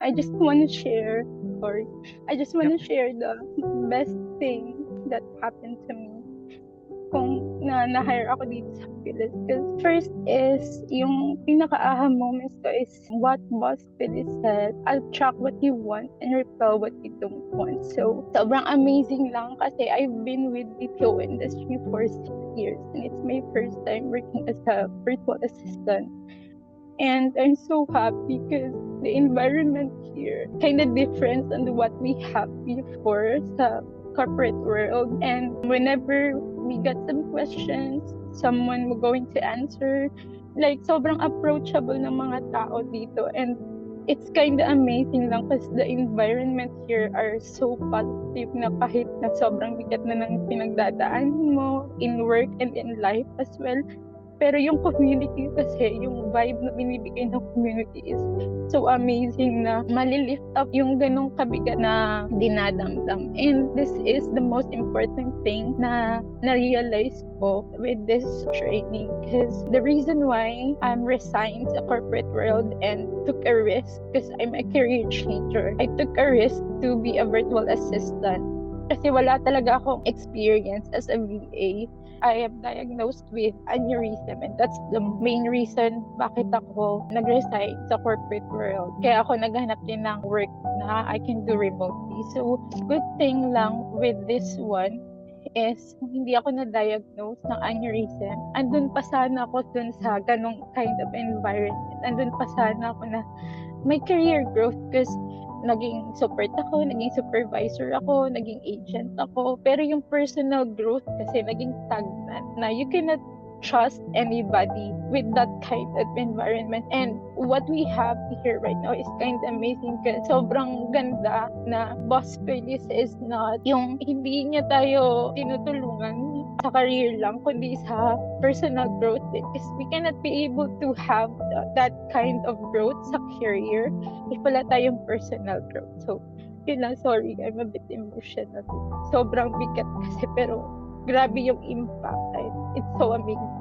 I just want to share, sorry, I just want to share the best thing that happened to me kung na-hire ako dito sa Philips. Because first is, yung pinaka-aha moments ko is what Boss Philips said, attract what you want and repel what you don't want. So, sobrang amazing lang kasi I've been with BPO industry for 6 years and it's my first time working as a virtual assistant. And I'm so happy because the environment here kind of different than what we have before sa corporate world. And whenever we got some questions, someone will going to answer. Like, sobrang approachable ng mga tao dito. And it's kind of amazing lang kasi the environment here are so positive na kahit na sobrang bigat na ng pinagdadaan mo in work and in life as well. Pero yung community kasi, yung vibe na binibigay ng community is so amazing na malilift up yung ganong kabigat na dinadamdam. And this is the most important thing na na-realize ko with this training. Because the reason why I'm resigned sa corporate world and took a risk, because I'm a career changer, I took a risk to be a virtual assistant. Kasi wala talaga akong experience as a VA. I am diagnosed with aneurysm and that's the main reason bakit ako nag-resign sa corporate world. Kaya ako naghanap din ng work na I can do remotely. So, good thing lang with this one is hindi ako na-diagnose ng aneurysm. Andun pa sana ako dun sa ganong kind of environment. Andun pa sana ako na may career growth because naging support ako, naging supervisor ako, naging agent ako. Pero yung personal growth kasi naging stagnant na you cannot trust anybody with that kind of environment. And what we have here right now is kind of amazing kasi sobrang ganda na Boss Feliz is not yung hindi niya tayo tinutulungan sa career lang, kundi sa personal growth din. Because we cannot be able to have that kind of growth sa career if wala tayong personal growth. So, yun lang, sorry, I'm a bit emotional. Sobrang bigat kasi, pero grabe yung impact. It's so amazing.